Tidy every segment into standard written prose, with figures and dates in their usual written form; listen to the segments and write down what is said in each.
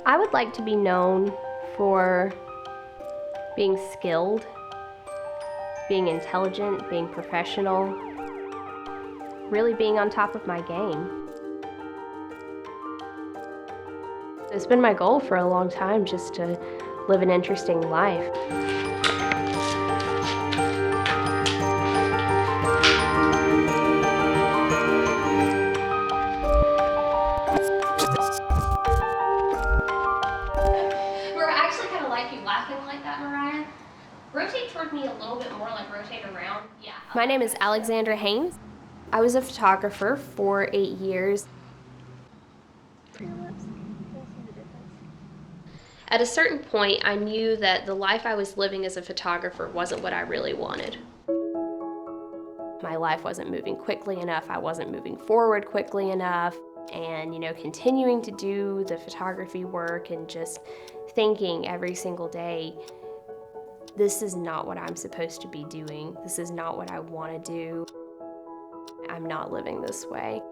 I would like to be known for being skilled, being intelligent, being professional, really being on top of my game. It's been my goal for a long time just to live an interesting life. We're actually kind of like you laughing like that, Mariah. Rotate toward me a little bit more, like rotate around. Yeah. My name is Alexandra Haynes. I was a photographer for 8 years. At a certain point, I knew that the life I was living as a photographer wasn't what I really wanted. My life wasn't moving quickly enough, I wasn't moving forward quickly enough, and continuing to do the photography work and just thinking every single day, this is not what I'm supposed to be doing. This is not what I want to do. I'm not living this way.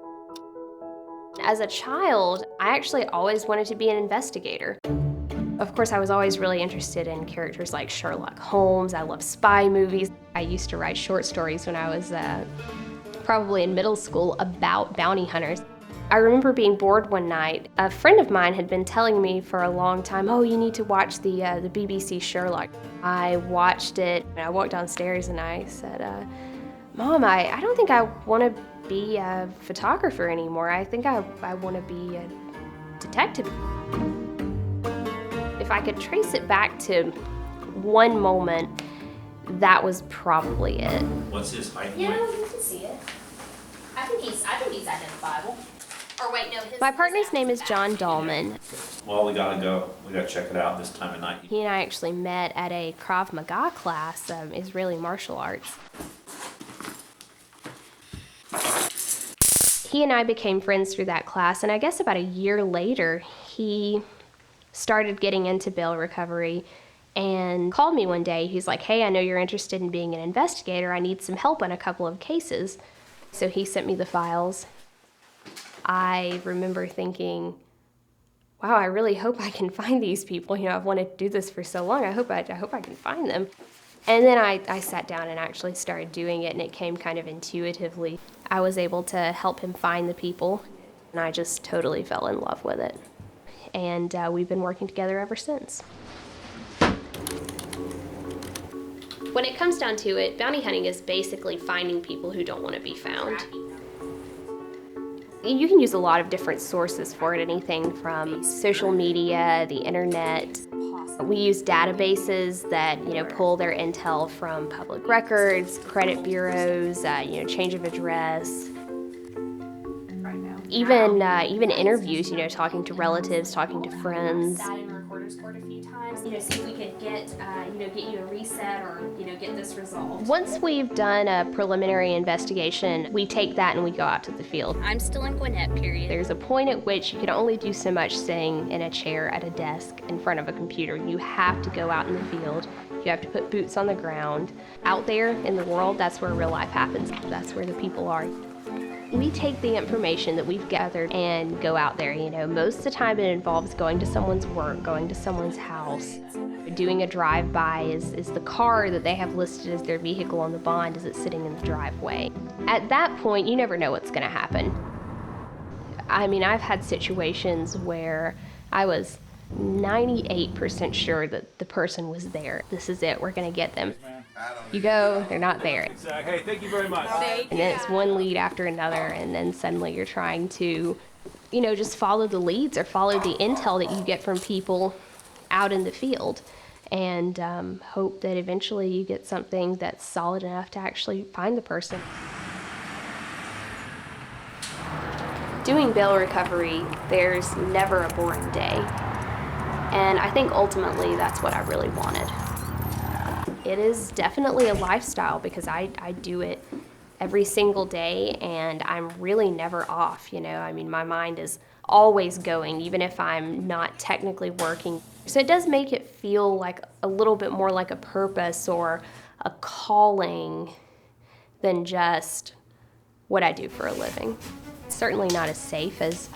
As a child, I actually always wanted to be an investigator. Of course, I was always really interested in characters like Sherlock Holmes. I love spy movies. I used to write short stories when I was probably in middle school about bounty hunters. I remember being bored one night. A friend of mine had been telling me for a long time, oh, you need to watch the BBC Sherlock. I watched it, and I walked downstairs and I said, Mom, I don't think I want to be a photographer anymore. I think I want to be a detective. If I could trace it back to one moment, that was probably it. What's his height? Yeah, you can see it. I think he's identifiable. Or wait, no, My partner's name is John Dahlman. Well, we gotta go. We gotta check it out this time of night. He and I actually met at a Krav Maga class, Israeli martial arts. He and I became friends through that class, and I guess about a year later, he started getting into bail recovery and called me one day. He's like, hey, I know you're interested in being an investigator. I need some help on a couple of cases. So he sent me the files. I remember thinking, wow, I really hope I can find these people. I've wanted to do this for so long. I hope I can find them. And then I sat down and actually started doing it, and it came kind of intuitively. I was able to help him find the people, and I just totally fell in love with it. And we've been working together ever since. When it comes down to it, bounty hunting is basically finding people who don't want to be found. You can use a lot of different sources for it, anything from social media, the internet. We use databases that pull their intel from public records, credit bureaus, change of address. Even interviews, talking to relatives, talking to friends. Sat in recorder's court a few times. See if we could get you a reset or get this resolved. Once we've done a preliminary investigation, we take that and we go out to the field. I'm still in Gwinnett, period. There's a point at which you can only do so much sitting in a chair at a desk in front of a computer. You have to go out in the field. You have to put boots on the ground. Out there in the world, that's where real life happens. That's where the people are. We take the information that we've gathered and go out there. Most of the time it involves going to someone's work, going to someone's house. Doing a drive-by, is the car that they have listed as their vehicle on the bond, is it sitting in the driveway? At that point, you never know what's going to happen. I've had situations where I was 98% sure that the person was there. This is it, we're going to get them. You go, they're not there. Hey, thank you very much. And then it's one lead after another, and then suddenly you're trying to, just follow the leads or follow the intel that you get from people out in the field, and hope that eventually you get something that's solid enough to actually find the person. Doing bail recovery, there's never a boring day, and I think ultimately that's what I really wanted. It is definitely a lifestyle because I do it every single day, and I'm really never off, my mind is always going, even if I'm not technically working. So it does make it feel like a little bit more like a purpose or a calling than just what I do for a living. It's certainly not as safe as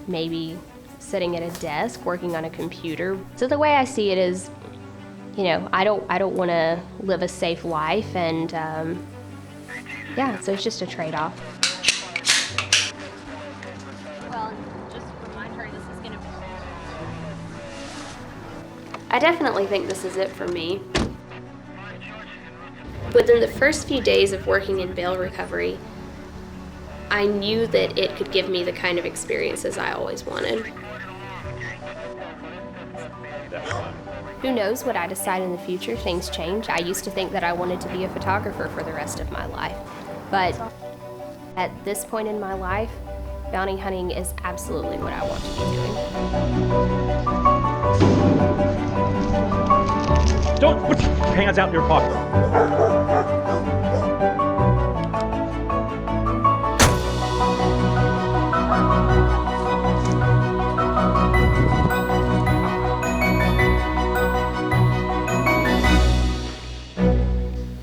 maybe sitting at a desk working on a computer. So the way I see it is, you know, I don't want to live a safe life, and yeah, so it's just a trade-off. Well, just remind her this is going to be. I definitely think this is it for me. Within the first few days of working in bail recovery, I knew that it could give me the kind of experiences I always wanted. Who knows what I decide in the future? Things change. I used to think that I wanted to be a photographer for the rest of my life. But at this point in my life, bounty hunting is absolutely what I want to be doing. Don't put your hands out in your pocket.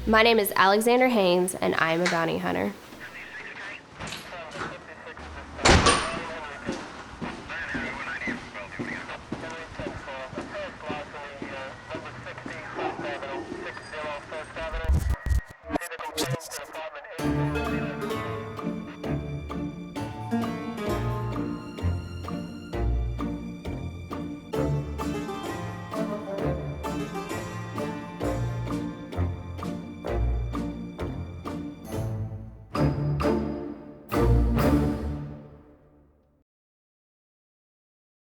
My name is Alexandra Haynes, and I am a bounty hunter.